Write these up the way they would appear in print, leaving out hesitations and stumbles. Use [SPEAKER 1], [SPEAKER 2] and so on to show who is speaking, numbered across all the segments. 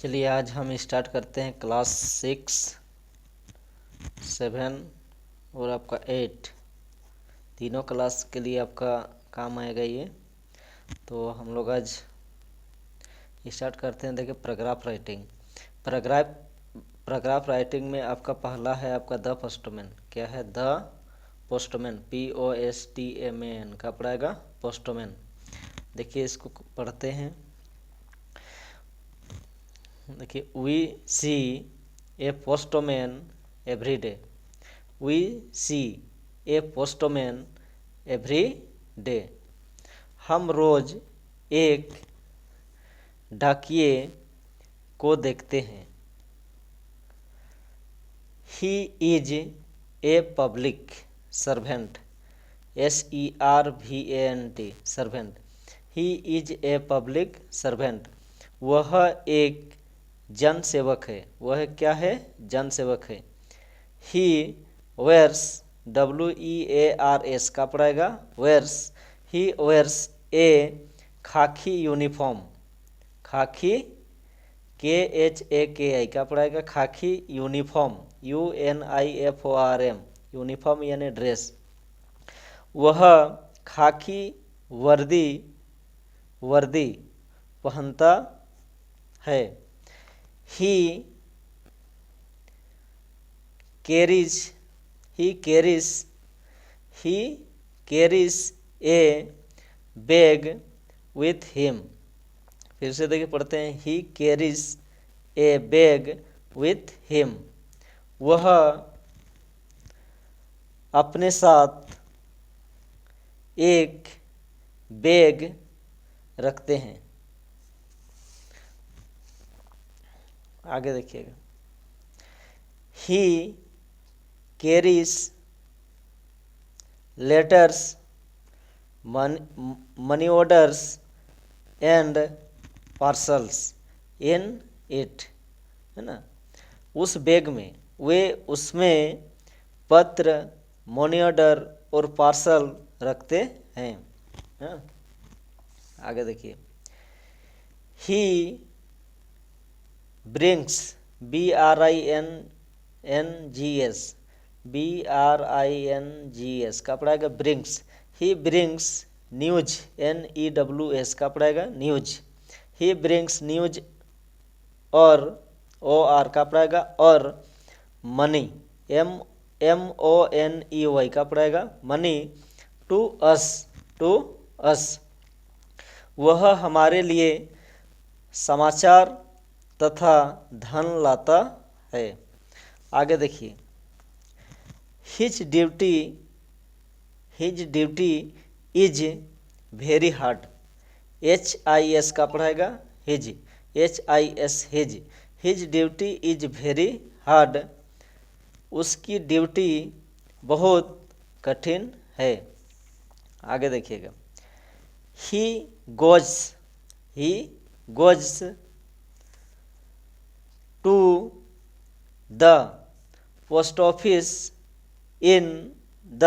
[SPEAKER 1] चलिए आज हम स्टार्ट करते हैं क्लास 6, 7 और आपका 8 तीनों क्लास के लिए आपका काम आएगा ये। तो हम लोग आज स्टार्ट करते हैं। देखिए पैराग्राफ राइटिंग। पैराग्राफ राइटिंग में आपका पहला है आपका द पोस्टमैन। क्या है? द पोस्टमैन, POSTMAN का पड़ेगा पोस्टमैन। देखिए इसको पढ़ते हैं। देखिए we see a postman every day. We see a postman every day. हम रोज एक डाकिये को देखते हैं। He is a public servant, SERVANT servant. He is a public servant. वह एक जन सेवक है। वह क्या है? जन सेवक है। ही वेयर्स, WEARS का पड़ेगा वेयर्स। ही वेयर्स ए खाकी यूनिफॉर्म। खाकी KHAKI का पड़ेगा खाकी यूनिफॉर्म, UNIFORM यूनिफॉर्म यानी ड्रेस। वह खाकी वर्दी पहनता है। He carries a bag with him। फिर से देखिए पढ़ते हैं। He carries a bag with him। वह अपने साथ एक बैग रखते हैं। आगे देखिएगा। He carries letters, money orders and parcels in it, है ना। उस बैग में वे उसमें पत्र, मनी ऑर्डर और पार्सल रखते हैं। हाँ? आगे देखिए। ही ब्रिंग्स, BRINGS का पड़ेगा brings. He brings news, NEWS का पड़ेगा न्यूज। ही ब्रिंग्स न्यूज और OR का पड़ेगा और मनी, MONEY का पड़ेगा मनी टू अस। वह हमारे लिए समाचार तथा धन लाता है। आगे देखिए। His duty is very hard, HIS का पढ़ेगा his, HIS his. His duty is very hard. उसकी ड्यूटी बहुत कठिन है। आगे देखिएगा। He goes to the post office in the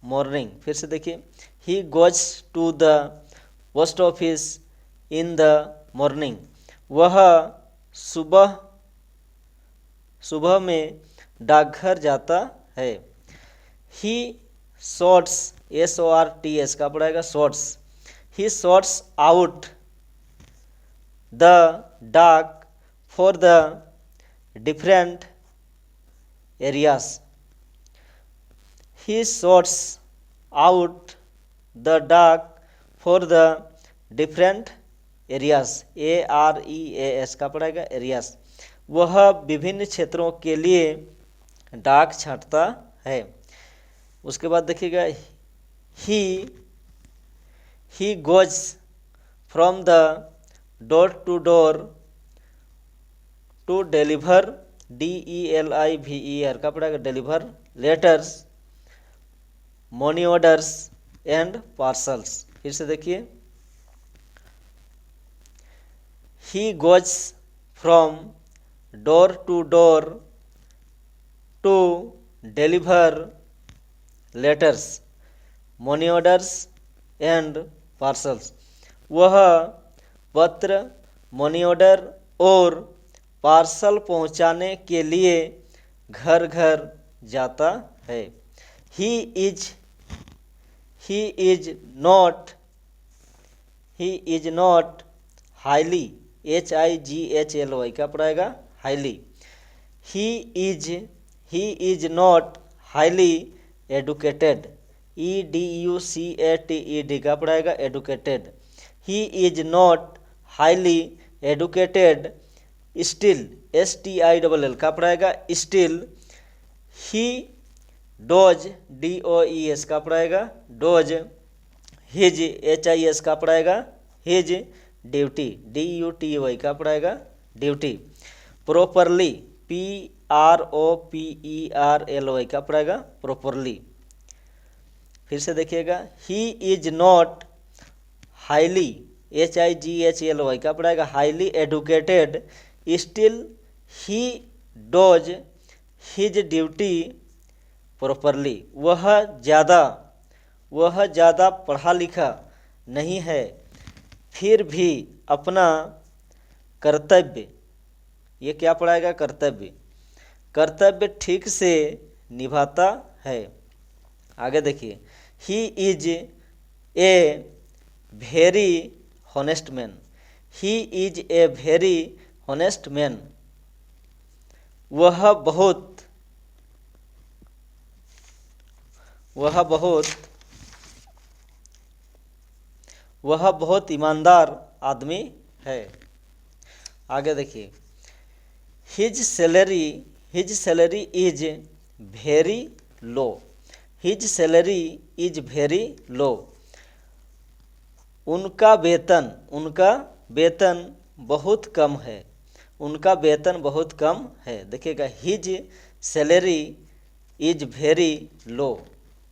[SPEAKER 1] morning. फिर से देखिए। He goes to the post office in the morning. वह सुबह में डाकघर जाता है। ही सॉर्ट्स, SORTS का पड़ेगा sorts. He sorts out the dak for the different areas। He sorts out the dark for the different areas, AREAS का पड़ेगा areas। वह विभिन्न क्षेत्रों के लिए डाक छांटता है। उसके बाद देखिएगा। he goes from the door to door to deliver, DELIVER का पड़ेगा deliver letters, money orders and parcels. फिर से देखिए। He goes from door to door to deliver letters, money orders and parcels. वह पत्र, मनी ऑर्डर और parcel पहुंचाने के लिए घर घर जाता है। He is not highly, HIGHLY क्या पड़ेगा, highly. He is not highly educated, EDUCATED क्या पड़ेगा, educated. He is not highly educated still, STILL का पड़ेगा, स्टिल। ही डोज, DOES का पड़ेगा, डोज। हिज, HIS का पड़ेगा, हिज ड्यूटी, DUTY का पड़ेगा, ड्यूटी। प्रॉपरली, PROPERLY का पड़ेगा, प्रॉपरली। फिर से देखिएगा, he is not highly, HIGHLY का पड़ेगा, highly educated still he dose his duty properly. वह ज़्यादा पढ़ा लिखा नहीं है, फिर भी अपना कर्तव्य, ये क्या पड़ेगा, कर्तव्य ठीक से निभाता है। आगे देखिए, ही is a very honest man, he is a very honest man. वह बहुत ईमानदार आदमी है। आगे देखिए, his salary is very low, his salary is very low. उनका वेतन बहुत कम है, उनका वेतन बहुत कम है। देखिएगा, हिज सैलरी इज वेरी लो,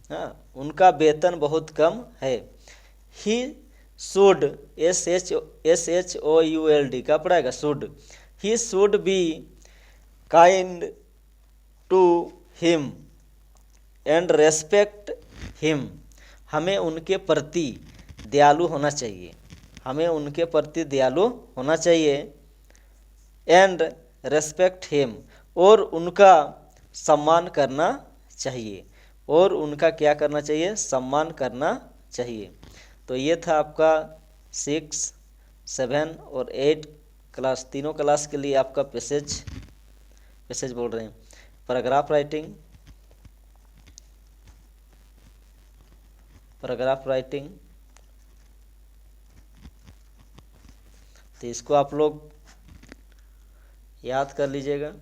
[SPEAKER 1] हाँ, उनका वेतन बहुत कम है। ही शुड, SHOULD का पड़ेगा, should. He should be kind to him and respect him. हमें उनके प्रति दयालु होना चाहिए, हमें उनके प्रति दयालु होना चाहिए। एंड रेस्पेक्ट हिम, और उनका सम्मान करना चाहिए, और उनका क्या करना चाहिए, सम्मान करना चाहिए। तो ये था आपका 6, 7 और 8 क्लास, तीनों क्लास के लिए आपका पैसेज बोल रहे हैं। पैराग्राफ राइटिंग, तो इसको आप लोग याद कर लीजिएगा।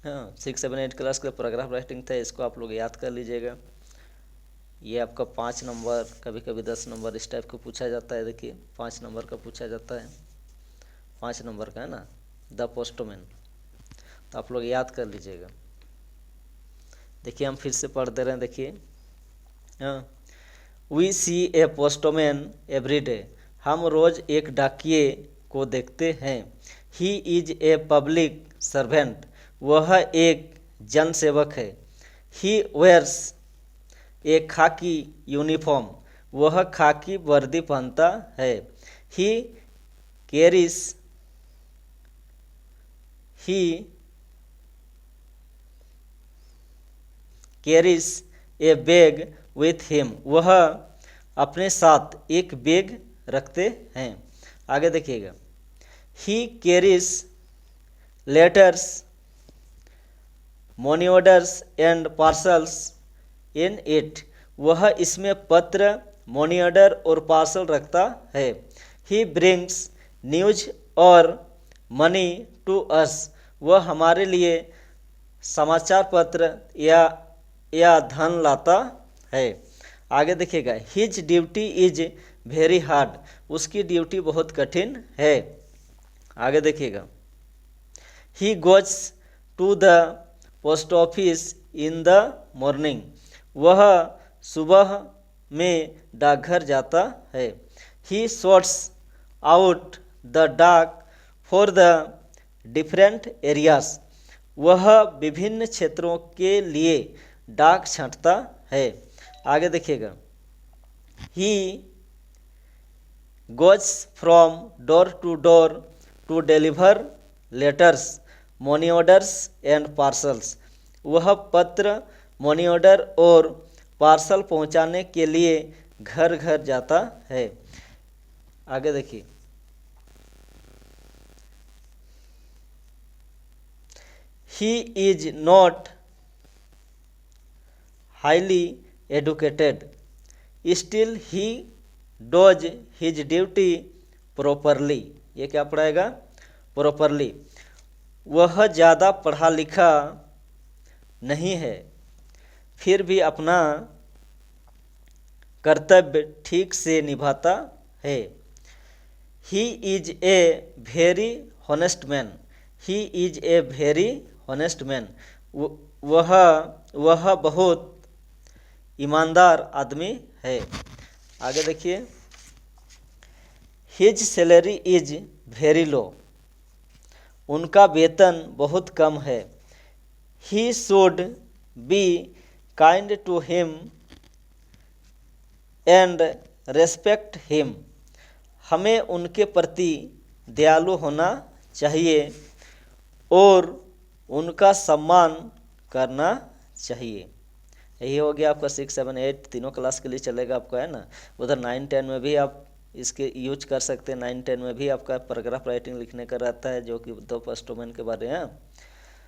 [SPEAKER 1] हाँ, 6, 7, 8 क्लास का पैराग्राफ राइटिंग था, इसको आप लोग याद कर लीजिएगा। ये आपका 5 नंबर, कभी कभी 10 नंबर इस टाइप का पूछा जाता है। देखिए, 5 नंबर का पूछा जाता है, 5 नंबर का है ना, द पोस्टमैन। तो आप लोग याद कर लीजिएगा। देखिए, हम फिर से पढ़ दे रहे हैं। देखिए, हाँ, we see a postman every day, हम रोज़ एक डाकिये को देखते हैं। He is a public servant, वह एक जनसेवक है। ही वेयर्स ए खाकी यूनिफॉर्म, वह खाकी वर्दी पहनता है। He carries A bag with him, वह अपने साथ एक बैग रखते हैं। आगे देखिएगा, he carries letters, money orders and parcels in it, वह इसमें पत्र, मनी ऑर्डर और पार्सल रखता है। ही ब्रिंग्स न्यूज और मनी टू अस, वह हमारे लिए समाचार पत्र या धन लाता है। आगे देखिएगा, his duty is very hard, उसकी ड्यूटी बहुत कठिन है। आगे देखिएगा, he goes to the post office in the morning, वह सुबह में डाकघर जाता है। He sorts out the dak for the different areas, वह विभिन्न क्षेत्रों के लिए डाक छांटता है। आगे देखिएगा, he goes from door to deliver letters, money orders and parcels. वह पत्र, मनी ऑर्डर और पार्सल पहुंचाने के लिए घर घर जाता है। आगे देखिए, he is not highly educated, still he dose his duty properly. ये क्या पढ़ाएगा? प्रॉपरली। वह ज़्यादा पढ़ा लिखा नहीं है, फिर भी अपना कर्तव्य ठीक से निभाता है। He is a very honest man, he is a very honest man. वह बहुत ईमानदार आदमी है। आगे देखिए, his salary is very low, उनका वेतन बहुत कम है। He should be kind to him and respect him, हमें उनके प्रति दयालु होना चाहिए और उनका सम्मान करना चाहिए। यही हो गया आपका 6, 7, 8 तीनों क्लास के लिए चलेगा आपका, है ना। उधर 9, 10 में भी आप इसके यूज कर सकते हैं। 9, 10 में भी आपका पैराग्राफ राइटिंग लिखने का रहता है, जो कि 2 पोस्टमैन के बारे हैं।